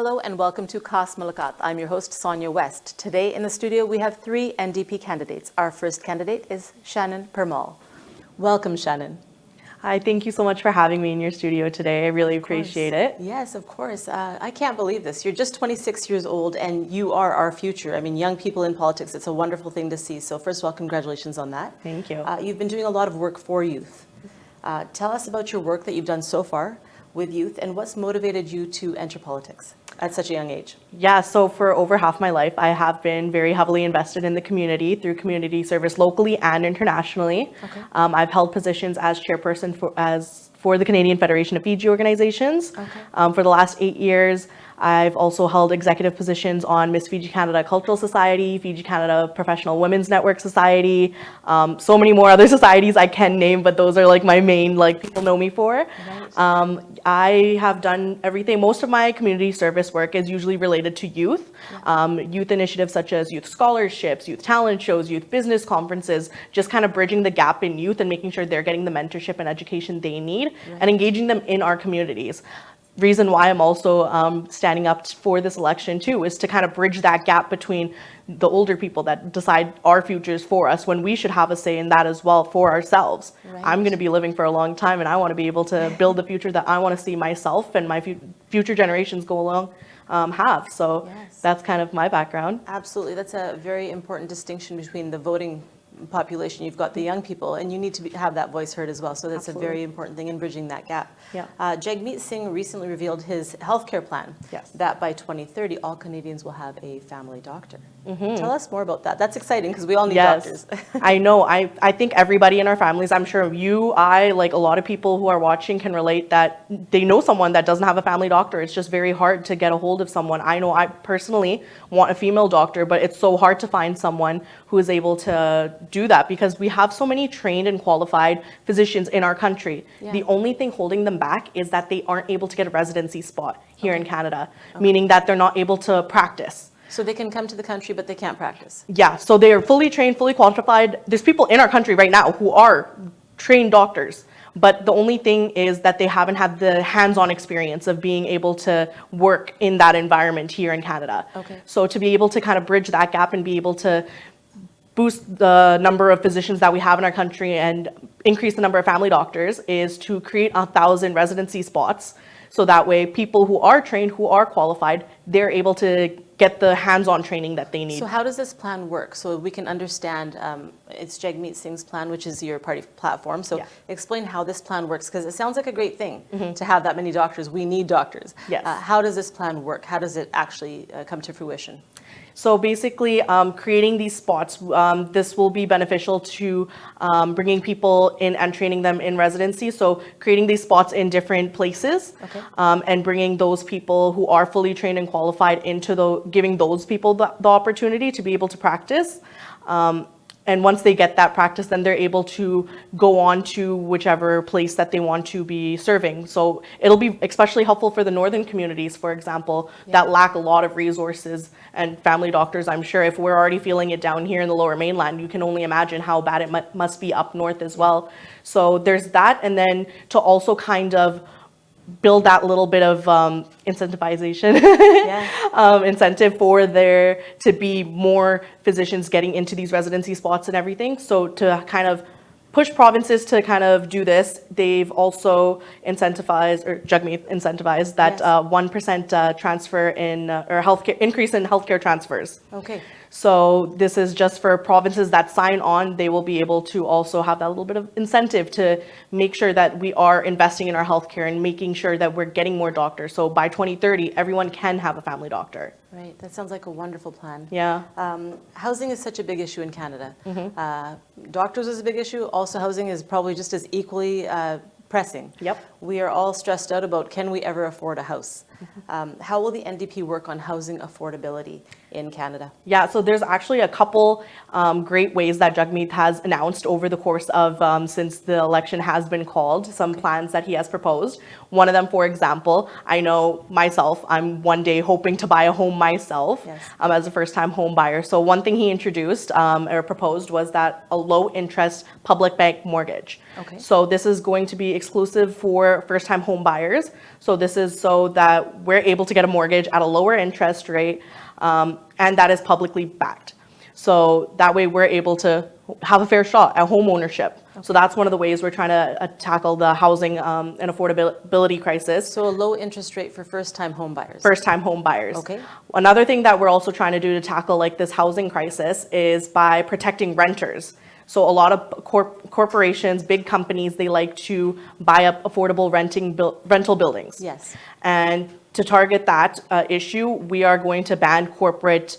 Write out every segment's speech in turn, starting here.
Hello and welcome to Khas, Mulakat. I'm your host, Sonia West. Today in the studio we have 3 NDP candidates. Our first candidate is Shannon Permal. Welcome, Shannon. Hi, thank you so much for having me in your studio today. I really appreciate it. Yes, of course. I can't believe this. You're just 26 years old and you are our future. I mean, young people in politics, it's a wonderful thing to see. So first of all, congratulations on that. Thank you. You've been doing a lot of work for youth. Tell us about your work that you've done so far with youth and what's motivated you to enter politics at such a young age. Yeah, so for over half my life, I have been very heavily invested in the community through community service locally and internationally. Okay. I've held positions as chairperson for the Canadian Federation of Fiji organizations. Okay. For the last 8 years, I've also held executive positions on Miss Fiji Canada Cultural Society, Fiji Canada Professional Women's Network Society, so many more other societies I can name, but those are like my main, people know me for. Right. I have done everything. Most of my community service work is usually related to youth. Yeah. Youth initiatives such as youth scholarships, youth talent shows, youth business conferences, just kind of bridging the gap in youth and making sure they're getting the mentorship and education they need, Right. and engaging them in our communities. Reason why I'm also standing up for this election too is to kind of bridge that gap between the older people that decide our futures for us when we should have a say in that as well for ourselves. Right. I'm going to be living for a long time and I want to be able to build the future that I want to see myself and my future generations go along have. So Yes. that's kind of my background. Absolutely. That's a very important distinction between the voting population. You've got the young people and you need to have that voice heard as well. So that's Absolutely. a very important thing in bridging that gap. Yeah. Jagmeet Singh recently revealed his healthcare plan. Yes. That by 2030, all Canadians will have a family doctor. Tell us more about that. That's exciting because we all need doctors. I know. I think everybody in our families, I'm sure you, like a lot of people who are watching can relate that they know someone that doesn't have a family doctor. It's just very hard to get a hold of someone. I know I personally want a female doctor, but it's so hard to find someone who is able to do that because we have so many trained and qualified physicians in our country. Yeah. The only thing holding them back is that they aren't able to get a residency spot here in Canada, meaning that they're not able to practice. So they can come to the country, but they can't practice. Yeah, so they are fully trained, fully qualified. There's people in our country right now who are trained doctors, but the only thing is that they haven't had the hands-on experience of being able to work in that environment here in Canada. Okay. So to be able to kind of bridge that gap and be able to boost the number of physicians that we have in our country and increase the number of family doctors is to create 1,000 residency spots. So that way people who are trained, who are qualified, they're able to get the hands-on training that they need. So how does this plan work? So we can understand, it's Jagmeet Singh's plan, which is your party platform. So Yeah. explain how this plan works, because it sounds like a great thing to have that many doctors. We need doctors. Yes. How does this plan work? How does it actually come to fruition? So basically, creating these spots, this will be beneficial to bringing people in and training them in residency. So creating these spots in different places, Okay. and bringing those people who are fully trained and qualified into giving those people the opportunity to be able to practice. And once they get that practice, then they're able to go on to whichever place that they want to be serving. So it'll be especially helpful for the northern communities, for example, that lack a lot of resources and family doctors. I'm sure if we're already feeling it down here in the lower mainland, you can only imagine how bad it must be up north as well. So there's that. And then to also kind of build that little bit of incentivization, incentive for there to be more physicians getting into these residency spots and everything. So to kind of push provinces to kind of do this, they've also incentivized, or Jagmeet incentivized that 1% transfer in, or healthcare increase in healthcare transfers. Okay. So this is just for provinces that sign on. They will be able to also have that little bit of incentive to make sure that we are investing in our healthcare and making sure that we're getting more doctors. So by 2030, everyone can have a family doctor. Right. That sounds like a wonderful plan. Yeah. Housing is such a big issue in Canada. Doctors is a big issue. Also, housing is probably just as equally pressing. Yep. We are all stressed out about, can we ever afford a house? How will the NDP work on housing affordability in Canada? Yeah, so there's actually a couple great ways that Jagmeet has announced over the course of since the election has been called, some plans that he has proposed. One of them, for example, I know myself, I'm one day hoping to buy a home myself. Yes. As a first-time home buyer. So one thing he introduced or proposed was that a low-interest public bank mortgage. Okay. So this is going to be exclusive for first-time home buyers. So this is so that we're able to get a mortgage at a lower interest rate, and that is publicly backed. So that way we're able to have a fair shot at home ownership. Okay. So that's one of the ways we're trying to tackle the housing and affordability crisis. So a low interest rate for first-time home buyers. First-time home buyers. Okay. Another thing that we're also trying to do to tackle like this housing crisis is by protecting renters. So a lot of corporations, big companies, they like to buy up affordable rental buildings. Yes. And to target that issue, we are going to ban corporate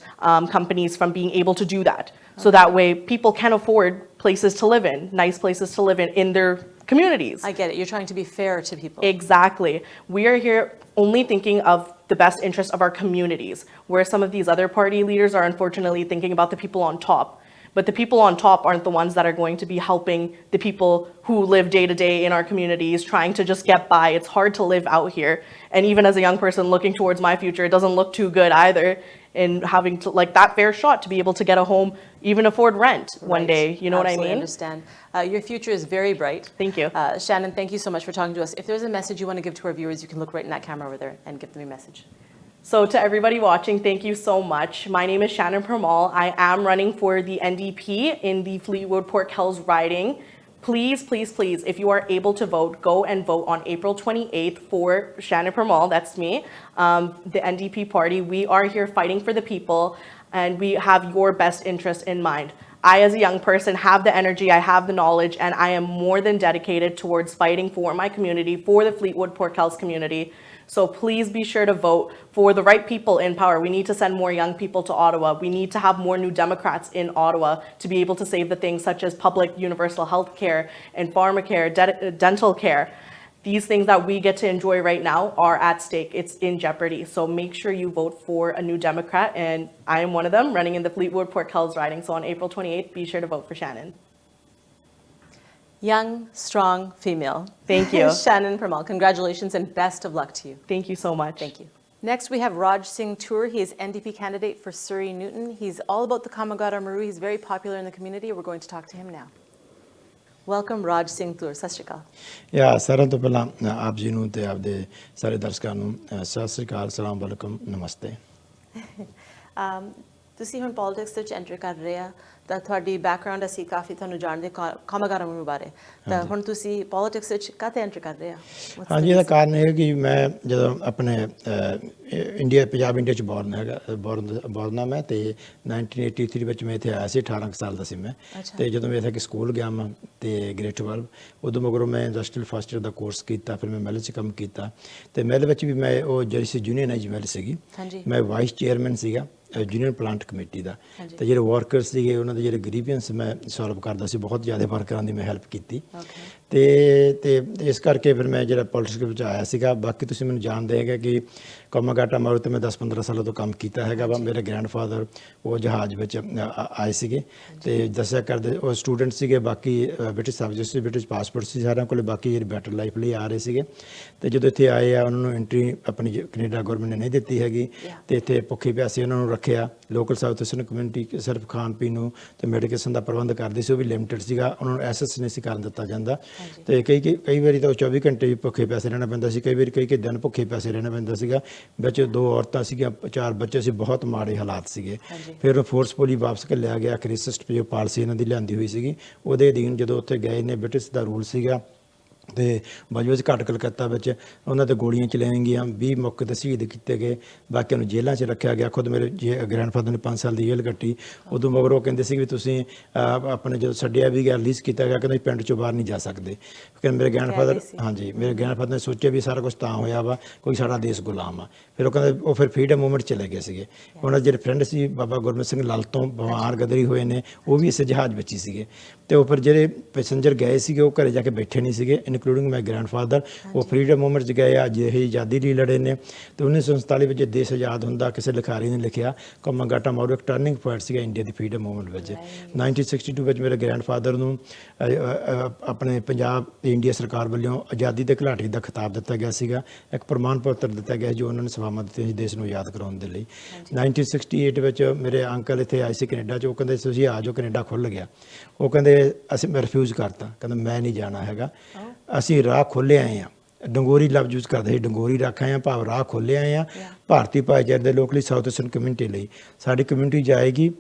companies from being able to do that. So that way people can afford places to live in, nice places to live in their communities. I get it. You're trying to be fair to people. Exactly. We are here only thinking of the best interest of our communities, where some of these other party leaders are unfortunately thinking about the people on top. But the people on top aren't the ones that are going to be helping the people who live day to day in our communities, trying to just get by. It's hard to live out here. And even as a young person looking towards my future, it doesn't look too good either in having to like that fair shot to be able to get a home, even afford rent one day. You know what I mean? I understand. Your future is very bright. Thank you. Shannon, thank you so much for talking to us. If there's a message you want to give to our viewers, you can look right in that camera over there and give them a message. So to everybody watching, thank you so much. My name is Shannon Permal. I am running for the NDP in the Fleetwood portkells riding. Please, please, please, if you are able to vote, go and vote on April 28th for Shannon Permal, that's me, the NDP party. We are here fighting for the people, and we have your best interest in mind. I, as a young person, have the energy, I have the knowledge, and I am more than dedicated towards fighting for my community, for the Fleetwood portkells community. So please be sure to vote for the right people in power. We need to send more young people to Ottawa. We need to have more new Democrats in Ottawa to be able to save the things such as public universal health care and pharmacare, dental care. These things that we get to enjoy right now are at stake. It's in jeopardy. So make sure you vote for a new Democrat. And I am one of them running in the Fleetwood portkells riding. So on April 28th, be sure to vote for Shannon. Young, strong female. Thank you. Shannon Permal, congratulations and best of luck to you. Thank you so much. Thank you. Next, we have Raj Singh Toor. He is NDP candidate for Surrey Newton. He's all about the Kamagata Maru. He's very popular in the community. We're going to talk to him now. Welcome, Raj Singh Toor. Sat Shri Akal. Yeah, ਸਾਰਿਆਂ ਤੋਂ ਪਹਿਲਾਂ ਆਪ ਜੀ ਨੂੰ ਤੇ ਆਪਦੇ ਸਾਰੇ ਦਰਸ਼ਕਾਂ ਨੂੰ ਸਤਿ ਸ੍ਰੀ ਅਕਾਲ, ਸਲਾਮ ਵਾਲੇਕੁਮ, ਨਮਸਤੇ। ਤੁਸੀਂ ਹੁਣ ਪੋਲਿਟਿਕਸ ਵਿੱਚ ਐਂਟਰ ਕਰ ਰਹੇ ਆ ਤਾਂ ਤੁਹਾਡੀ ਬੈਕਗ੍ਰਾਉਂਡ ਅਸੀਂ ਕਾਫੀ ਤੁਹਾਨੂੰ ਜਾਣਦੇ ਕਾਮਾਗਾਰਾ ਮਰੂ ਬਾਰੇ ਤਾਂ ਹੁਣ ਤੁਸੀਂ ਪੋਲਿਟਿਕਸ ਵਿੱਚ ਕਾਹਤੇ ਐਂਟਰ ਕਰ ਰਹੇ ਆ? ਹਾਂਜੀ, ਇਹਦਾ ਕਾਰਨ ਇਹ ਕਿ ਮੈਂ ਜਦੋਂ ਆਪਣੇ ਪੰਜਾਬ ਇੰਡੀਆ 'ਚ ਬੋਰਨ ਆ ਮੈਂ ਤੇ 1983 ਵਿੱਚ ਮੈਂ ਇੱਥੇ ਆਇਆ ਸੀ। 18 ਸਾਲ ਦਾ ਸੀ ਮੈਂ ਤੇ ਜਦੋਂ ਮੈਂ ਇੱਥੇ ਸਕੂਲ ਗਿਆ ਮੈਂ ਤੇ ਗ੍ਰੇਡ 12 ਉਦੋਂ ਮਗਰੋਂ ਮੈਂ ਇੰਡਸਟਰੀਅਲ ਫਸਟ ਈਅਰ ਦਾ ਕੋਰਸ ਕੀਤਾ। ਫਿਰ ਮੈਂ ਮਿਲ 'ਚ ਕੰਮ ਕੀਤਾ ਤੇ ਮਿਲ ਵਿੱਚ ਵੀ ਮੈਂ ਉਹ ਜਿਹੜੀ ਸੀ ਯੂਨੀਅਨਾਈਜ਼ ਮਿਲ ਸੀਗੀ, ਮੈਂ ਵਾਈਸ ਚੇਅਰਮੈਨ ਸੀਗਾ यूनियन प्लांट कमेटी का। तो जो वर्करस थे उन्होंने जो ग्रीवियंस मैं सॉल्व करता सी, बहुत ज़्यादा वर्करां की मैं हेल्प की। तो इस करके फिर मैं जो पॉलिटिक्स आया सीगा। बाकी तुसीं मैनूं जानदे हैगे कि कामागाटा मारू तो मैं 10-15 सालों तो काम किया है। मेरे ग्रैंडफादर वो जहाज़ में आए थे तो दसिया करते वो स्टूडेंट से, बाकी ब्रिटिश सब्जेक्ट से, ब्रिटिश पासपोर्ट से सारे को, बाकी बैटर लाइफ लिए आ रहे थे। तो जो इतने आए आ उन्होंने एंट्री अपनी कनेडा गौरमेंट ने नहीं दी हैगी तो इतने भुखे प्यासे उन्होंने रखा। लोकल साउथ ईस्टर्न कम्यूनिटी सिर्फ खाण पीन तो मैडिकेशन का प्रबंध करती सी, वो भी लिमिटेड सीगा, उन्होंने एसेस नहीं कर दिता जाता। तो कई बार तो 24 घंटे भी भुखे प्यासे रहना पैंदा सी, कई बार कई दिन भुखे प्यासे रहना पैंदा सीगा। विच 2 औरतां सीगियां, 4 बच्चे सी, बहुत माड़े हालात सीगे। फिर फोर्सफुली वापस घल्लिया गया। क्रिसिस्ट जो पॉलिसी इन्हां दी लिआंदी हुई सीगी उहदे अधीन जो उत्थे गए ने, ब्रिटिश का रूल सीगा तो बजवे घट कलकत्ता उन्होंने गोलियां चलाईਆਂ गईਆਂ, 20 मौके पर शहीद किए गए, बाकी जेलों च रखा गया। खुद मेरे ग्रैंडफादर ने 5 साल की जेल कट्टी। उदों मगर वो कहते सी भी तुसीं अपने जो छड्डिया भी गया, रिलीज़ किया गया, कहते पिंड चों बाहर नहीं जा सकते। क्योंकि मेरे ग्रैंडफादर, हाँ जी, मेरे ग्रैंडफादर ने सोचा भी सारा कुछ तां होया वा कोई साडा देश गुलाम आ। फिर वो कहते वो फिर फ्रीडम मूवमेंट चले गए थे। उन्होंने जो फ्रेंड से बाबा गुरमीत सिंह लाल तो बवार गदरी हुए ने, वो भी इस जहाज़ बची सीगे। तो फिर जो पैसेंजर गए थे वो घरे जाके बैठे नहीं सीगे, इनकलूडिंग माई ग्रैंडफादर। वो फ्रीडम मूवमेंट गए, अज यही आज़ादी लिए लड़े ने। तो 1947 में देश आज़ाद होंदा किसी लिखारी ने लिखा कामागाटा मारू एक टर्निंग पॉइंट सीगा इंडिया की फ्रीडम मूवमेंट में। 1962 में मेरे ग्रैंडफादर नूं अपने पंजाब इंडिया सरकार वालों आज़ादी के घिलाटी का खिताब दिता गया सीगा, एक प्रमाण पत्र दिता गया जो उन्होंने सभावां दित्तियां सी देश नूं आज़ाद कराउण दे लई। 1968 में मेरे अंकल इत्थे आए सी कनेडा च, वो कहंदे तुसीं आ जाओ, कनेडा खुल गया। वो कहंदे असीं मैं रिफ्यूज़ करता, कहंदा मैं नहीं जाना हैगा। ਅਸੀਂ ਰਾਹ ਖੋਲ੍ਹੇ ਆਏ ਹਾਂ। ਡੰਗੋਰੀ ਲਫ਼ਜ਼ ਯੂਜ਼ ਕਰਦੇ ਸੀ, ਡੰਗੋਰੀ ਰੱਖ ਆਏ ਹਾਂ, ਭਾਵ ਰਾਹ ਖੋਲ੍ਹੇ ਆਏ ਹਾਂ ਭਾਰਤੀ ਭਾਈਚਾਰੇ ਦੇ ਲੋਕ ਲਈ, ਸਾਊਥ ਈਸਟਰਨ ਕਮਿਊਨਿਟੀ ਲਈ। ਸਾਡੀ ਕਮਿਊਨਿਟੀ ਜਾਏਗੀ,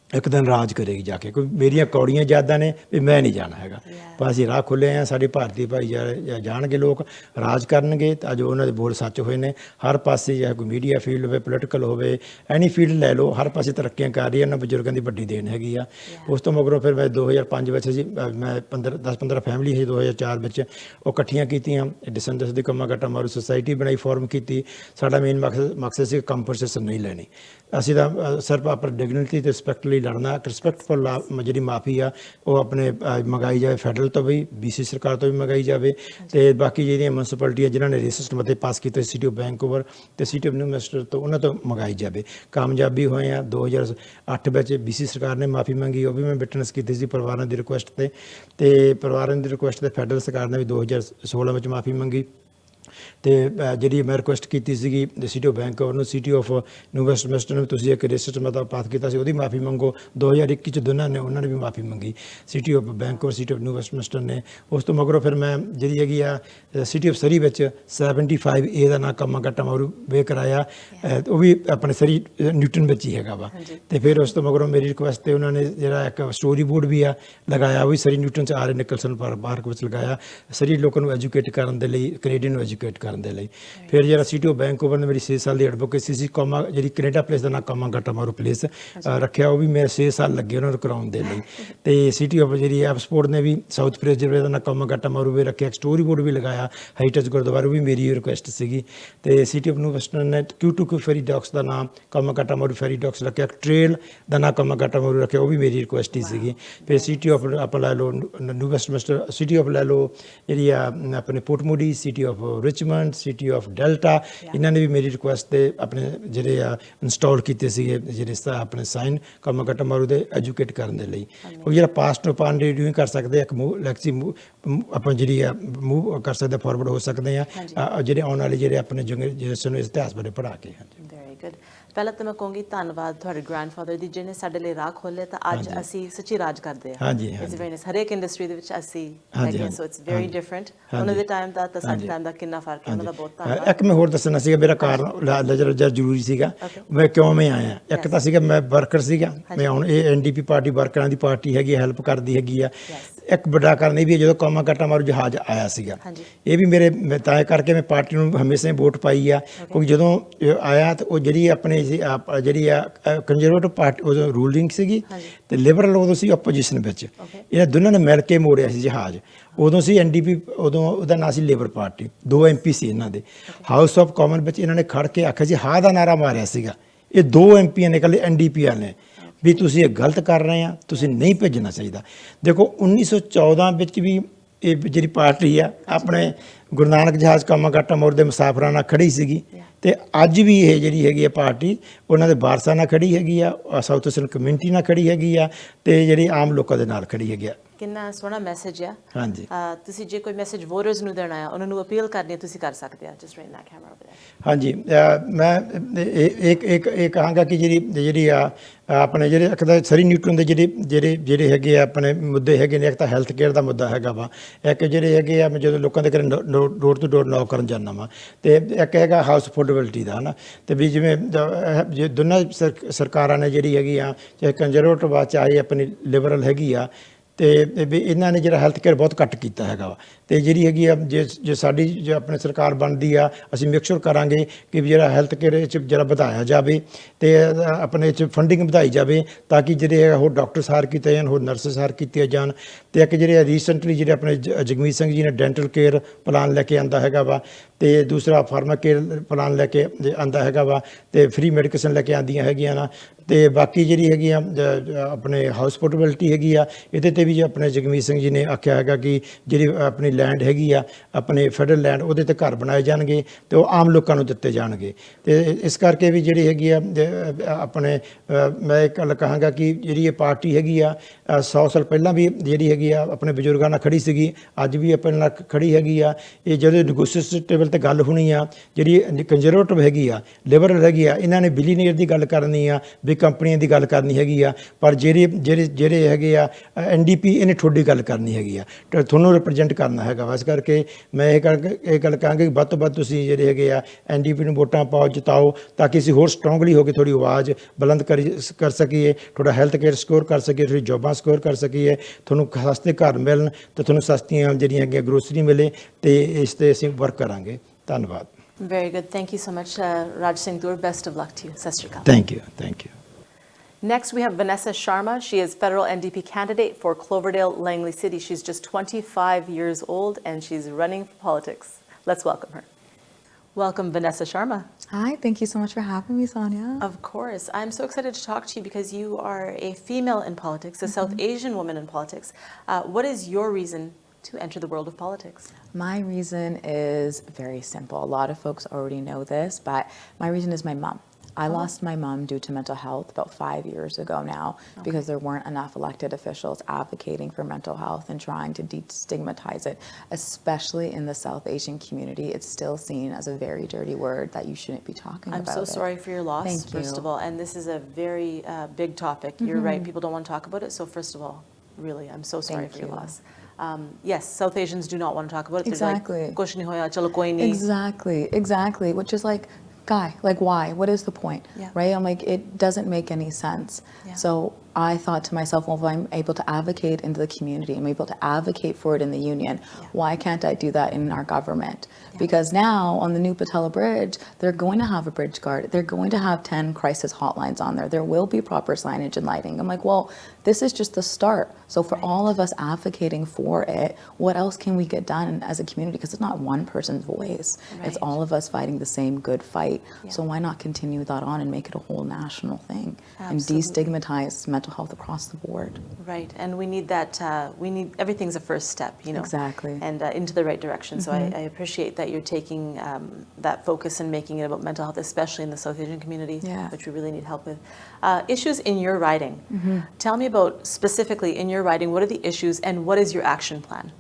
ਇੱਕ ਦਿਨ ਰਾਜ ਕਰੇਗੀ ਜਾ ਕੇ। ਕੋਈ ਮੇਰੀਆਂ ਕੌੜੀਆਂ ਯਾਦਾਂ ਨੇ ਵੀ ਮੈਂ ਨਹੀਂ ਜਾਣਾ ਹੈਗਾ, ਪਰ ਅਸੀਂ ਰਾਹ ਖੋਲ੍ਹੇ ਆ। ਸਾਡੇ ਭਾਰਤੀ ਭਾਈਚਾਰੇ ਜਾਣਗੇ, ਲੋਕ ਰਾਜ ਕਰਨਗੇ ਤਾਂ ਜੋ ਉਹਨਾਂ ਦੇ ਬੋਲ ਸੱਚ ਹੋਏ ਨੇ। ਹਰ ਪਾਸੇ ਚਾਹੇ ਕੋਈ ਮੀਡੀਆ ਫੀਲਡ ਹੋਵੇ, ਪੋਲੀਟੀਕਲ ਹੋਵੇ, ਐਨੀ ਫੀਲਡ ਲੈ ਲਓ, ਹਰ ਪਾਸੇ ਤਰੱਕੀਆਂ ਕਰ ਰਹੀ ਹੈ। ਉਹਨਾਂ ਬਜ਼ੁਰਗਾਂ ਦੀ ਵੱਡੀ ਦੇਣ ਹੈਗੀ ਆ। ਉਸ ਤੋਂ ਮਗਰੋਂ ਫਿਰ ਮੈਂ 2005 ਵਿੱਚ ਸੀ, ਮੈਂ 10-15 ਫੈਮਿਲੀ ਸੀ 2004 ਵਿੱਚ, ਉਹ ਇਕੱਠੀਆਂ ਕੀਤੀਆਂ। ਡਿਸੈਂਡੈਂਟਸ ਦੀ ਕੰਮਾਗਾਟਾ ਮਾਰੂ ਸੁਸਾਇਟੀ ਬਣਾਈ, ਫੋਰਮ ਕੀਤੀ। ਸਾਡਾ ਮੇਨ ਮਕਸਦ ਸੀ ਕੰਪਨਸੇਸ਼ਨ ਨਹੀਂ ਲੈਣੀ, ਅਸੀਂ ਤਾਂ ਸਿਰਫ ਆਪਣੀ ਡਿਗਨਿਟੀ ਤੇ ਰਿਸਪੈਕਟ ਲਈ ਲੜਨਾ। ਰਿਸਪੈਕਟਫੁਲ ਜਿਹੜੀ ਮਾਫੀ ਆ ਉਹ ਆਪਣੇ ਮੰਗਾਈ ਜਾਵੇ, ਫੈਡਰਲ ਤੋਂ ਵੀ, BC ਸਰਕਾਰ ਤੋਂ ਵੀ ਮੰਗਾਈ ਜਾਵੇ। ਤੇ ਬਾਕੀ ਜਿਹੜੀਆਂ ਮਿਊਨਸਿਪੈਲਿਟੀਆਂ ਜਿਨ੍ਹਾਂ ਨੇ ਰੇਸਿਸਟ ਮਤੇ ਪਾਸ ਕੀਤੇ, ਸਿਟੀ ਆਫ ਵੈਨਕੂਵਰ ਤੇ ਸਿਟੀ ਆਫ ਨਿਊਮੈਸਟਰ ਤੋਂ, ਉਹਨਾਂ ਤੋਂ ਮੰਗਾਈ ਜਾਵੇ। ਕਾਮਯਾਬੀ ਹੋਏ ਆ। 2008 ਵਿੱਚ BC ਸਰਕਾਰ ਨੇ ਮਾਫੀ ਮੰਗੀ, ਉਹ ਵੀ ਮੈਂ ਵਿਟਨੈਸ ਕੀਤੀ ਸੀ ਪਰਿਵਾਰਾਂ ਦੀ ਰਿਕੁਐਸਟ ਤੇ ਪਰਿਵਾਰਾਂ ਦੀ ਰਿਕੁਐਸਟ ਤੇ ਫੈਡਰਲ ਸਰਕਾਰ ਨੇ ਵੀ 2016 ਵਿੱਚ ਮਾਫੀ ਮੰਗੀ। ਤੇ ਜਿਹੜੀ ਮੈਂ ਰਿਕੁਐਸਟ ਕੀਤੀ ਸੀਗੀ ਸਿਟੀ ਆਫ ਵੈਨਕੂਵਰ ਨੂੰ, ਸਿਟੀ ਆਫ ਨਿਊ ਵੈਸਟਮਿੰਸਟਰ ਨੂੰ, ਤੁਸੀਂ ਇੱਕ ਰੇਸਿਸਟ ਮਤਾ ਪਾਸ ਕੀਤਾ ਸੀ, ਉਹਦੀ ਮਾਫੀ ਮੰਗੋ। 2021 ਚ ਦੋਨਾਂ ਨੇ, ਉਹਨਾਂ ਨੇ ਵੀ ਮਾਫੀ ਮੰਗੀ, city of Vancouver, city of new Westminster ਨੇ। ਉਸ ਤੋਂ ਮਗਰੋਂ ਫਿਰ ਮੈਂ ਜਿਹੜੀ ਹੈਗੀ ਆ ਸਿਟੀ ਆਫ ਸਰੀ ਵਿੱਚ 75A ਦਾ ਨਾਂ ਕੰਮਾਗਾਟਾ ਮਾਰੂ ਵੇ ਕਰਾਇਆ, ਉਹ ਵੀ ਆਪਣੇ ਸਰੀ ਨਿਊਟਨ ਵਿੱਚ ਹੀ ਹੈਗਾ ਵਾ। ਤੇ ਫਿਰ ਉਸ ਤੋਂ ਮਗਰੋਂ ਮੇਰੀ ਰਿਕੁਐਸਟ ਤੇ ਉਹਨਾਂ ਨੇ ਜਿਹੜਾ ਇੱਕ ਸਟੋਰੀ ਬੋਰਡ ਵੀ ਆ ਲਗਾਇਆ, ਉਹ ਵੀ ਸਰੀ ਨਿਊਟਨ 'ਚ ਆਰ ਨਿਕਲਸਨ ਪਾਰਕ ਵਿੱਚ ਲਗਾਇਆ, ਸਰੀ ਲੋਕਾਂ ਨੂੰ ਐਜੂਕੇਟ ਕਰਨ ਦੇ ਲਈ, ਕੈਨੇਡੀਅਨ ਨੂੰ ਐਜੂਕੇਟ ਕਰਨ ਦੇ ਲਈ। ਫਿਰ ਜਿਹੜਾ ਸਿਟੀ ਆਫ ਵੈਨਕੂਵਰ ਨੇ ਮੇਰੀ 6 ਸਾਲ ਦੀ ਐਡਵੋਕੇਸੀ ਸੀ, ਜਿਹੜੀ ਕੈਨੇਡਾ ਪਲੇਸ ਦਾ ਨਾਂ ਕੰਮਾਗਾਟਾ ਮਾਰੂ ਪਲੇਸ ਰੱਖਿਆ, ਉਹ ਵੀ ਮੇਰੇ 6 ਸਾਲ ਲੱਗੇ ਉਹਨਾਂ ਨੂੰ ਕਰਾਉਣ ਦੇ ਲਈ। ਤੇ ਸਿਟੀ ਆਫ ਜਿਹੜੀ ਐਪਸਪੋਰਟ ਨੇ ਵੀ ਸਾਊਥ ਫਰੇਜ਼ਰ ਦਾ ਨਾਂ ਕੰਮਾਗਾਟਾ ਮਾਰੂ ਵੇ ਰੱਖਿਆ, ਇੱਕ ਸਟੋਰੀ ਬੋਰਡ ਵੀ ਲਗਾਇਆ, ਹੈਰੀਟੇਜ ਗੁਰਦੁਆਰਾ, ਵੀ ਮੇਰੀ ਰਿਕੁਐਸਟ ਸੀਗੀ। ਤੇ ਸਿਟੀ ਆਫ ਨਿਊ ਵੈਸਟਰਨ ਨੇ Q2Q ਫੈਰੀ ਡਾਕਸ ਦਾ ਨਾਮ ਕੰਮਾਗਾਟਾ ਮਾਰੂ ਫੈਰੀ ਡਾਕਸ ਰੱਖਿਆ, ਇੱਕ ਟ੍ਰੇਲ ਦਾ ਨਾਂ ਕੰਮਾਗਾਟਾ ਮਾਰੂ ਰੱਖਿਆ, ਉਹ ਵੀ ਮੇਰੀ ਰਿਕੁਐਸਟ ਹੀ ਸੀਗੀ। ਫਿਰ ਸਿਟੀ ਆਫ ਆਪਾਂ ਲੈ ਲਓ ਨਿਊ ਵੈਸਟਮਿੰਸਟਰ, ਸਿਟੀ ਆਫ ਲੈ ਲਓ ਜਿਹੜੀ ਆ ਆਪਣੇ port Moody, city of Richmond, city of delta, ਇਹਨਾਂ ਨੇ ਵੀ ਮੇਰੀ ਰਿਕੁਐਸਟ ਤੇ ਆਪਣੇ ਜਿਹੜੇ ਆ ਇੰਸਟਾਲ ਕੀਤੇ ਸੀਗੇ ਜਿਹੜੇ ਆਪਣੇ ਸਾਈਨ ਕੰਮਾਗਾਟਾ ਮਾਰੂ ਦੇ ਐਜੂਕੇਟ ਕਰਨ ਦੇ ਲਈ। ਉਹ ਜਿਹੜਾ ਪਾਸਟ ਪਾਨ ਰਿਵਿਊ ਕਰ ਸਕਦੇ, ਇੱਕ ਲੈਕਸੀ ਆਪਾਂ ਜਿਹੜੀ ਆ ਮੂਵ ਕਰ ਸਕਦੇ, ਫਾਰਵਰਡ ਹੋ ਸਕਦੇ ਆ ਜਿਹੜੇ ਆਉਣ ਵਾਲੇ ਜਿਹੜੇ ਆਪਣੇ ਜਨਰੇਸ਼ਨ ਨੂੰ ਇਤਿਹਾਸ ਬਾਰੇ ਪੜ੍ਹਾ ਕੇ। Very good. ਪਹਿਲਾਂ ਤਾਂ ਮੈਂ ਕਹੂੰਗੀ ਧੰਨਵਾਦ ਤੁਹਾਡੇ ਗ੍ਰੈਂਡਫਾਦਰ ਦੀ, ਜਿਹਨੇ ਸਾਡੇ ਲਈ ਰਾਹ ਖੋਲ੍ਹੇ ਤਾਂ ਅੱਜ ਅਸੀਂ ਸੱਚੀ ਰਾਜ ਕਰਦੇ ਹਾਂ। It's very nice. ਹਰੇਕ ਇੰਡਸਟਰੀ ਦੇ ਵਿੱਚ ਅਸੀਂ ਹੈਗੇ ਹਾਂ, ਸੋ ਇਟਸ ਵੈਰੀ ਡਿਫਰੈਂਟ। ਉਹਨਾਂ ਦੇ ਟਾਈਮ ਦਾ ਤਾਂ ਸਾਡੇ ਟਾਈਮ ਦਾ ਕਿੰਨਾ ਫਰਕ ਹੈ, ਉਹਨਾਂ ਦਾ ਬਹੁਤ ਧੰਨਵਾਦ। ਇੱਕ ਮੈਂ ਹੋਰ ਦੱਸਣਾ ਸੀਗਾ, ਮੇਰਾ ਕਾਰਨ ਜ਼ਰੂਰੀ ਸੀਗਾ, ਮੈਂ ਕਿਉਂ ਮੈਂ ਆਇਆ। ਇੱਕ ਤਾਂ ਸੀਗਾ ਮੈਂ ਵਰਕਰ ਸੀਗਾ, ਮੈਂ ਹੁਣ ਇਹ NDP ਪਾਰਟੀ ਵਰਕਰਾਂ ਦੀ ਪਾਰਟੀ ਹੈਗੀ, ਹੈਲਪ ਕਰਦੀ ਹੈਗੀ ਆ। ਇੱਕ ਵੱਡਾ ਕਾਰਨ ਇਹ ਵੀ ਹੈ, ਜਦੋਂ ਕੰਮਾਗਾਟਾ ਮਾਰੂ ਜਹਾਜ਼ ਆਇਆ ਸੀਗਾ, ਇਹ ਵੀ ਮੇਰੇ ਤਾਂ ਕਰਕੇ ਮੈਂ ਪਾਰਟੀ ਨੂੰ ਹਮੇਸ਼ਾ ਵੋਟ ਪਾਈ ਆ, ਕਿਉਂਕਿ ਜਦੋਂ ਆਇਆ ਤਾਂ ਉਹ ਜਿਹੜੀ ਆਪਣੇ ਜਿਹੜੀ ਆ ਕੰਜ਼ਰਵੇਟਿਵ ਪਾਰਟੀ ਉਦੋਂ ਰੂਲਿੰਗ ਸੀਗੀ ਤੇ ਲਿਬਰਲ ਉਦੋਂ ਸੀ ਆਪੋਜੀਸ਼ਨ ਵਿੱਚ। ਇਹਨਾਂ ਦੋਨਾਂ ਨੇ ਮਿਲ ਕੇ ਮੋੜਿਆ ਸੀ ਜਹਾਜ਼। ਉਦੋਂ ਸੀ NDP, ਉਦੋਂ ਉਹਦਾ ਨਾਂ ਸੀ ਲੇਬਰ ਪਾਰਟੀ, 2 MP ਸੀ ਇਹਨਾਂ ਦੇ। ਹਾਊਸ ਆਫ ਕਾਮਨ ਵਿੱਚ ਇਹਨਾਂ ਨੇ ਖੜ ਕੇ ਆਖਿਆ ਸੀ, ਹਾਂ ਦਾ ਨਾਰਾ ਮਾਰਿਆ ਸੀਗਾ। ਇਹ 2 MPਆਂ ਨੇ ਇਕੱਲੇ NDP ਵਾਲੇ ਵੀ ਤੁਸੀਂ ਇਹ ਗਲਤ ਕਰ ਰਹੇ ਆ, ਤੁਸੀਂ ਨਹੀਂ ਭੇਜਣਾ ਚਾਹੀਦਾ। ਦੇਖੋ 1914 ਵਿੱਚ ਵੀ ਇਹ ਜਿਹੜੀ ਪਾਰਟੀ ਆ ਆਪਣੇ ਗੁਰੂ ਨਾਨਕ ਜਹਾਜ਼ ਕੰਮਾਗਾਟਾ ਮਾਰੂ ਦੇ ਮੁਸਾਫਰਾਂ ਨਾਲ ਖੜੀ ਸੀਗੀ, ਤੇ ਅੱਜ ਵੀ ਇਹ ਜਿਹੜੀ ਹੈਗੀ ਆ ਪਾਰਟੀ ਉਹਨਾਂ ਦੇ ਵਾਰਸਾਂ ਨਾਲ ਖੜੀ ਹੈਗੀ ਆ, ਸਾਊਥ ਈਸਟਰਨ ਕਮਿਊਨਿਟੀ ਨਾਲ ਖੜੀ ਹੈਗੀ ਆ, ਤੇ ਜਿਹੜੀ ਆਮ ਲੋਕਾਂ ਦੇ ਨਾਲ ਖੜੀ ਹੈਗੀ ਆ। ਕਿੰਨਾ ਸੋਹਣਾ ਮੈਸੇਜ ਆ। ਹਾਂਜੀ, ਤੁਸੀਂ ਜੇ ਕੋਈ ਮੈਸੇਜ ਵੋਟਰਸ ਨੂੰ ਦੇਣਾ ਆ, ਉਹਨਾਂ ਨੂੰ ਅਪੀਲ ਕਰਨੀ ਹੈ, ਤੁਸੀਂ ਕਰ ਸਕਦੇ ਆ। Just run that camera over there. ਹਾਂਜੀ, ਮੈਂ ਇੱਕ ਕਹਾਂਗਾ ਕਿ ਜਿਹੜੀ ਆ ਆਪਣੇ ਜਿਹੜੇ ਇੱਕ ਤਾਂ ਸਰੀ ਨਿਊਟਨ ਦੇ ਜਿਹੜੇ ਹੈਗੇ ਆ ਆਪਣੇ ਮੁੱਦੇ ਹੈਗੇ ਨੇ। ਇੱਕ ਤਾਂ ਹੈਲਥ ਕੇਅਰ ਦਾ ਮੁੱਦਾ ਹੈਗਾ ਵਾ, ਇੱਕ ਜਿਹੜੇ ਹੈਗੇ ਆ ਮੈਂ ਜਦੋਂ ਲੋਕਾਂ ਦੇ ਘਰੇ ਡੋਰ ਟੂ ਡੋਰ ਨੌਕ ਕਰਨ ਜਾਂਦਾ ਵਾ, ਤੇ ਇੱਕ ਹੈਗਾ ਹਾਊਸ ਅਫੋਰਡੇਬਿਲਟੀ ਦਾ, ਹੈ ਨਾ। ਤੇ ਵੀ ਜਿਵੇਂ ਜੇ ਦੋਨਾਂ ਸਰਕਾਰਾਂ ਨੇ ਜਿਹੜੀ ਹੈਗੀ ਆ, ਚਾਹੇ ਕੰਜ਼ਰਵੇਟਿਵ ਆ ਚਾਹੇ ਆਪਣੀ ਲਿਬਰਲ ਹੈਗੀ ਆ, ਤੇ ਵੀ ਇਹਨਾਂ ਨੇ ਜਿਹੜਾ ਹੈਲਥ ਕੇਅਰ ਬਹੁਤ ਘੱਟ ਕੀਤਾ ਹੈਗਾ ਵਾ। ਤੇ ਜਿਹੜੀ ਹੈਗੀ ਆ ਜੇ ਸਾਡੀ ਜੇ ਆਪਣੀ ਸਰਕਾਰ ਬਣਦੀ ਆ, ਅਸੀਂ ਮੇਕ ਸ਼ੋਰ ਕਰਾਂਗੇ ਕਿ ਜਿਹੜਾ ਹੈਲਥ ਕੇਅਰ 'ਚ ਜਿਹੜਾ ਵਧਾਇਆ ਜਾਵੇ ਤੇ ਆਪਣੇ 'ਚ ਫੰਡਿੰਗ ਵਧਾਈ ਜਾਵੇ, ਤਾਂ ਕਿ ਜਿਹੜੇ ਹੋਰ ਡਾਕਟਰਸ ਹਾਇਰ ਕੀਤੇ ਜਾਣ, ਹੋਰ ਨਰਸਿਸ ਹਾਇਰ ਕੀਤੀਆਂ ਜਾਣ। ਤੇ ਇੱਕ ਜਿਹੜੇ ਰੀਸੈਂਟਲੀ ਜਿਹੜੇ ਆਪਣੇ ਜਗਮੀਤ ਸਿੰਘ ਜੀ ਨੇ ਡੈਂਟਲ ਕੇਅਰ ਪਲਾਨ ਲੈ ਕੇ ਆਂਦਾ ਹੈਗਾ ਵਾ, ਤੇ ਦੂਸਰਾ ਫਾਰਮਾ ਕੇਅਰ ਪਲਾਨ ਲੈ ਕੇ ਆਂਦਾ ਹੈਗਾ ਵਾ, ਤੇ ਫ੍ਰੀ ਮੈਡੀਕੇਸ਼ਨ ਲੈ ਕੇ ਆਉਂਦੀਆਂ ਹੈਗੀਆਂ ਨਾ। ਤੇ ਬਾਕੀ ਜਿਹੜੀ ਹੈਗੀ ਆ ਆਪਣੇ ਹਾਊਸ ਪੋਰਟੇਬਿਲਟੀ ਹੈਗੀ ਆ, ਇਹਦੇ 'ਤੇ ਵੀ ਆਪਣੇ ਜਗਮੀਤ ਸਿੰਘ ਜੀ ਨੇ ਆਖਿਆ ਹੈਗਾ ਕਿ ਜਿਹੜੀ ਆਪਣੀ ਲੈਂਡ ਹੈਗੀ ਆ ਆਪਣੇ ਫੈਡਰਲ ਲੈਂਡ, ਉਹਦੇ 'ਤੇ ਘਰ ਬਣਾਏ ਜਾਣਗੇ ਤੇ ਉਹ ਆਮ ਲੋਕਾਂ ਨੂੰ ਦਿੱਤੇ ਜਾਣਗੇ। ਤੇ ਇਸ ਕਰਕੇ ਵੀ ਜਿਹੜੀ ਹੈਗੀ ਆ ਆਪਣੇ ਮੈਂ ਇੱਕ ਗੱਲ ਕਹਾਂਗਾ ਕਿ ਜਿਹੜੀ ਇਹ ਪਾਰਟੀ ਹੈਗੀ ਆ 100 ਸਾਲ ਪਹਿਲਾਂ ਵੀ ਜਿਹੜੀ ਹੈਗੀ ਆ ਆਪਣੇ ਬਜ਼ੁਰਗਾਂ ਨਾਲ ਖੜੀ ਸੀਗੀ, ਅੱਜ ਵੀ ਆਪਣੇ ਨਾਲ ਖੜੀ ਹੈਗੀ ਆ। ਇਹ ਜਦੋਂ ਨੈਗੋਸ਼ੀਏਸ਼ਨ ਟੇਬਲ 'ਤੇ ਗੱਲ ਹੋਣੀ ਆ, ਜਿਹੜੀ ਕੰਜ਼ਰਵੇਟਿਵ ਹੈਗੀ ਆ, ਲਿਬਰਲ ਹੈਗੀ ਆ, ਇਹਨਾਂ ਨੇ ਬਿਲੀਨੀਅਰ ਦੀ ਗੱਲ ਕਰਨੀ ਆ, ਵੀ ਕੰਪਨੀਆਂ ਦੀ ਗੱਲ ਕਰਨੀ ਹੈਗੀ ਆ, ਪਰ ਜਿਹੜੇ ਹੈਗੇ ਆ NDP NDP ਇਹਨੇ ਤੁਹਾਡੀ ਗੱਲ ਕਰਨੀ ਹੈਗੀ ਆ ਤੇ ਤੁਹਾਨੂੰ ਰਿਪਰੈਜ਼ੈਂਟ ਕਰਨਾ ਹੈਗਾ ਵਾ। ਇਸ ਕਰਕੇ ਮੈਂ ਇਹ ਗੱਲ ਕਹਾਂਗਾ ਕਿ ਵੱਧ ਤੋਂ ਵੱਧ ਤੁਸੀਂ ਜਿਹੜੇ ਹੈਗੇ ਆ NDP ਨੂੰ ਵੋਟਾਂ ਪਾਓ, ਜਿਤਾਓ, ਤਾਂ ਕਿ ਅਸੀਂ ਹੋਰ ਸਟਰੋਂਗਲੀ ਹੋ ਕੇ ਤੁਹਾਡੀ ਆਵਾਜ਼ ਬੁਲੰਦ ਕਰ ਸਕੀਏ, ਤੁਹਾਡਾ ਹੈਲਥ ਕੇਅਰ ਸਕੋਰ ਕਰ ਸਕੀਏ, ਤੁਹਾਡੀ ਜੋਬਾਂ ਸਕੋਰ ਕਰ ਸਕੀਏ, ਤੁਹਾਨੂੰ ਸਸਤੇ ਘਰ ਮਿਲਣ ਤੇ ਤੁਹਾਨੂੰ ਸਸਤੀਆਂ ਜਿਹੜੀਆਂ ਹੈਗੀਆਂ ਗਰੋਸਰੀ ਮਿਲੇ, ਤੇ ਇਸ ਤੇ ਅਸੀਂ ਵਰਕ ਕਰਾਂਗੇ। ਧੰਨਵਾਦ। Very good. Thank you so much, Raj Singh Toor. Best of luck to you. Sat Shri Akal. Thank you. Thank you. Next, we have Vanessa Sharma. She is federal NDP candidate for Cloverdale, Langley City. She's just 25 years old and she's running for politics. Let's welcome her. Welcome, Vanessa Sharma. Hi, thank you so much for having me, Sonia. Of course. I'm so excited to talk to you because you are a female in politics, a South Asian woman in politics. What is your reason to enter the world of politics? My reason is very simple. A lot of folks already know this, but my reason is my mom. I lost my mom due to mental health about 5 years ago now, because there weren't enough elected officials advocating for mental health and trying to destigmatize it, especially in the South Asian community. It's still seen as a very dirty word that you shouldn't be talking about. I'm so sorry for your loss, Thank you. first of all. And this is a very big topic. You're right, people don't want to talk about it. So first of all, really, I'm so sorry for your loss. Yes, South Asians do not want to talk about it. Exactly. Like, "Kuch nahi hoya, chalo koi nahi." Exactly. Which is like, guy, like why? What is the point? Yeah. Right? I'm like, it doesn't make any sense. Yeah. So I thought to myself, well, if I'm able to advocate into the community, I'm able to advocate for it in the union, why can't I do that in our government? Because now on the new Patella Bridge, they're going to have a bridge guard. They're going to have 10 crisis hotlines on there. There will be proper signage and lighting. I'm like, well, this is just the start. So for all of us advocating for it, what else can we get done as a community? Because it's not one person's voice. It's all of us fighting the same good fight. So why not continue that on and make it a whole national thing? Absolutely. And destigmatize mental health across the board. Right, and we need that, everything's a first step, you know. Exactly. And into the right direction. So I appreciate that you're taking that focus and making it about mental health, especially in the South Asian community, which we really need help with. Issues in your riding. Tell me about, specifically in your riding, what are the issues and what is your action plan?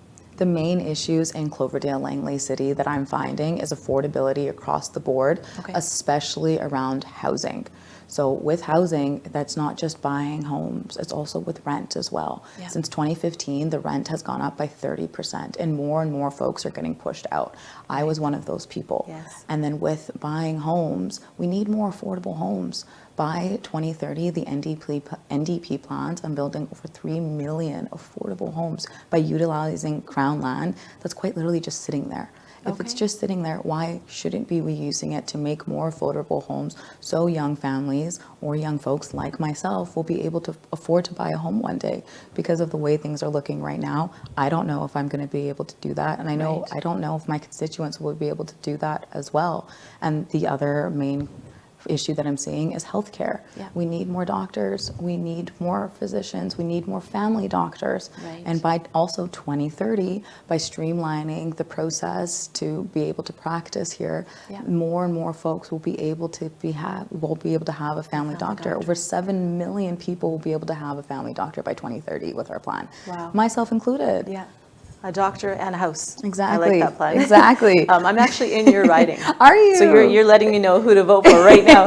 The main issues in Cloverdale, Langley City that I'm finding is affordability across the board, especially around housing. So with housing, that's not just buying homes, it's also with rent as well. Since 2015, the rent has gone up by 30% and more folks are getting pushed out. I was one of those people. And then with buying homes, we need more affordable homes. By 2030, the NDP plans on building over 3 million affordable homes by utilizing Crown land that's quite literally just sitting there. If it's just sitting there, why shouldn't we be using it to make more affordable homes so young families or young folks like myself will be able to afford to buy a home one day? Because of the way things are looking right now, I don't know if I'm going to be able to do that. And I don't know if my constituents will be able to do that as well. And the other main issue that I'm seeing is healthcare. We need more doctors, we need more physicians, we need more family doctors. And by also 2030, by streamlining the process to be able to practice here, more and more folks will be able to have a family doctor. Over 7 million people will be able to have a family doctor by 2030 with our plan. Myself included. A doctor and a house. Exactly. I like that plan. Exactly. I'm actually in your riding. Are you? So you're letting me know who to vote for right now.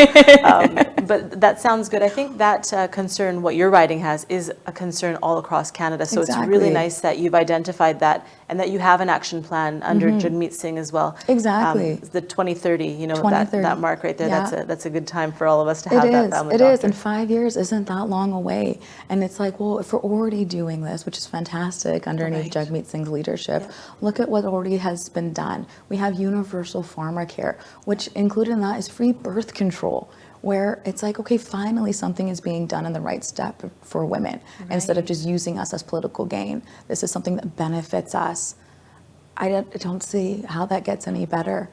But that sounds good. I think that concern, what your riding has, is a concern all across Canada. So it's really nice that you've identified that and that you have an action plan under Jagmeet Singh as well. Exactly. The 2030, you know, 2030. that mark right there, that's a good time for all of us to have that family doctor. It is, and 5 years isn't that long away. And it's like, well, if we're already doing this, which is fantastic underneath Jagmeet Singh's leadership, look at what already has been done. We have universal pharmacare, which included in that is free birth control, where it's like, okay, finally something is being done in the right step for women instead of just using us as political gain. This is something that benefits us. I don't see how that gets any better.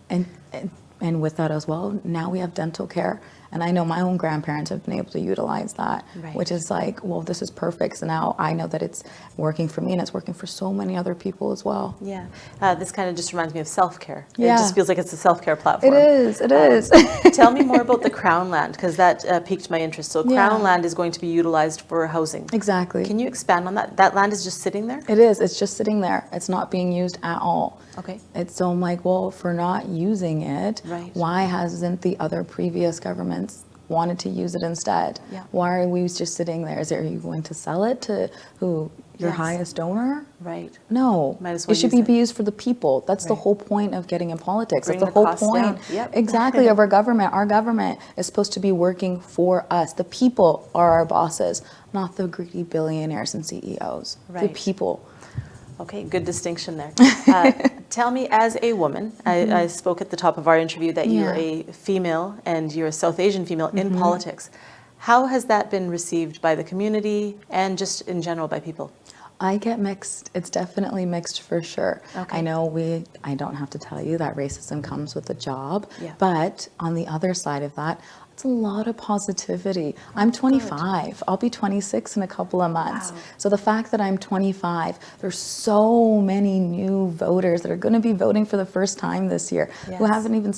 And with that as well, now we have dental care. And I know my own grandparents have been able to utilize that, which is like, well, this is perfect. So now I know that it's working for me and it's working for so many other people as well. This kind of just reminds me of self-care. It just feels like it's a self-care platform. It is. Tell me more about the Crown land, because that piqued my interest. So Crown land is going to be utilized for housing. Exactly. Can you expand on that? That land is just sitting there? It is. It's just sitting there. It's not being used at all. So I'm like, well, if we're not using it, why hasn't the other previous governments wanted to use it instead? Why are we just sitting there? Are you going to sell it to who? your Yes. highest donor? Right. No, Might as well it should use be used for the people. That's the Right. whole point of getting in politics. Bring That's the the whole costs point, down. Yep. exactly, of our government. Our government is supposed to be working for us. The people are our bosses, not the greedy billionaires and CEOs. The Right. people. Okay, good distinction there. Tell me, as a woman, I spoke at the top of our interview that you're Yeah. a female and you're a South Asian female in politics. How has that been received by the community and just in general by people? I get mixed. It's definitely mixed for sure. Okay. I know I don't have to tell you that racism comes with a job, Yeah. but on the other side of that, it's a lot of positivity. I'm 25. I'll be 26 in a couple of months. Wow. So the fact that I'm 25, there's so many new voters that are going to be voting for the first time this year who Yes. haven't even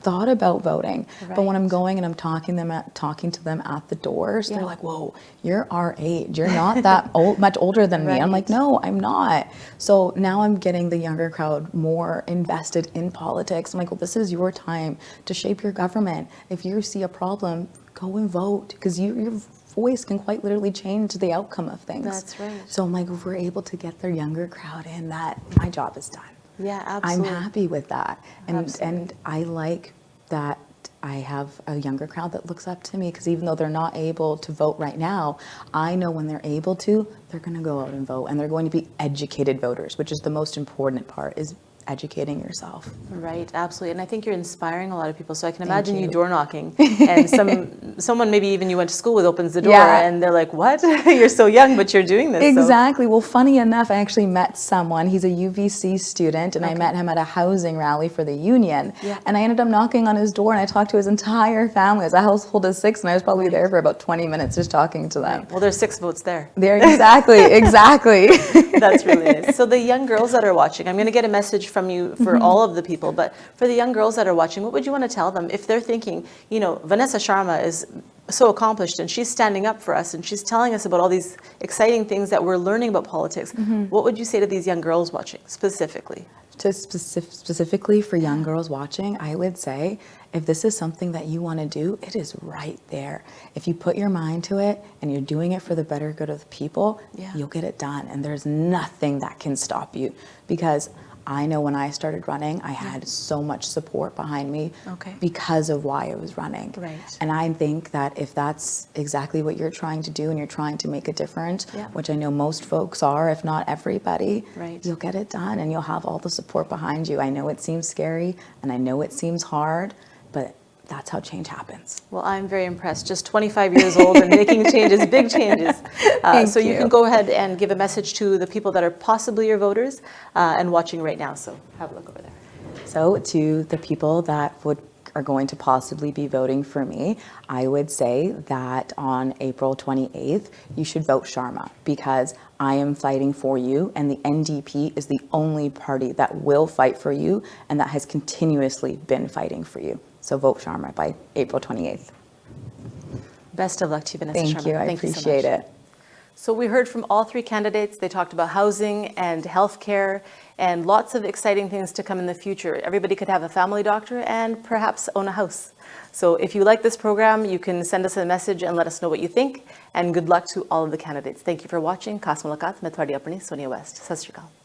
thought about voting. But when I'm Right. going and I'm talking to them at the doors, Yeah. they're like, "Whoa, you're our age. You're not that much older than me." I'm like, Right. "No, I'm not." So now I'm getting the younger crowd more invested in politics. I'm like, "Well, this is your time to shape your government. If you see a problem, go and vote, because your voice can quite literally change the outcome of things." That's right. So I'm like, if we're able to get their younger crowd in, that my job is done. Yeah, I'm absolutely. happy with that. Absolutely. And I like that I have a younger crowd that looks up to me, because even though they're not able to vote right now, I know when they're able to, they're going to go out and vote, and they're going to be educated voters, which is the most important part, is educating yourself. Right, absolutely. And I think you're inspiring a lot of people. So I can imagine you you. door knocking and someone maybe even you went to school with opens the door Yeah. and they're like, "What? You're so young, but you're doing this." So- Exactly. Well, funny enough, I actually met someone. He's a UVC student, and I met him at a housing rally for the union. Yeah. And I ended up knocking on his door, and I talked to his entire family. It was a household of 6, and I was probably there for about 20 minutes just talking to them. Well, there's 6 votes there. There, exactly. That's really nice. So the young girls that are watching, I'm going to get a message from you for all of the people, but for the young girls that are watching, what would you want to tell them if they're thinking, Vanessa Sharma is so accomplished and she's standing up for us and she's telling us about all these exciting things that we're learning about politics. What would you say to these young girls watching specifically? Specifically for young girls watching, I would say, if this is something that you want to do, it is right there. If you put your mind to it and you're doing it for the better good of the people, you'll get it done. And there's nothing that can stop you, because I know when I started running, I had so much support behind me because of why I was running. Right. And I think that if that's exactly what you're trying to do and you're trying to make a difference, which I know most folks are, if not everybody, you'll get it done and you'll have all the support behind you. I know it seems scary and I know it seems hard, but that's how change happens. Well, I'm very impressed. Just 25 years old and making changes, big changes. So you can go ahead and give a message to the people that are possibly your voters and watching right now. So have a look over there. So to the people that are going to possibly be voting for me, I would say that on April 28th, you should vote Sharma, because I am fighting for you, and the NDP is the only party that will fight for you and that has continuously been fighting for you. So vote Sharma by April 28th. Best of luck to you, Vanessa Sharma. Thank you. I Thank you so appreciate much. it. So we heard from all 3 candidates. They talked about housing and healthcare and lots of exciting things to come in the future. Everybody could have a family doctor and perhaps own a house. So if you like this program, you can send us a message and let us know what you think. And good luck to all of the candidates. Thank you for watching. Khas Mulakat, मैं ਤੁਹਾਡੀ ਆਪਣੀ Sonia West. ਸਤਿ ਸ਼੍ਰੀ ਅਕਾਲ.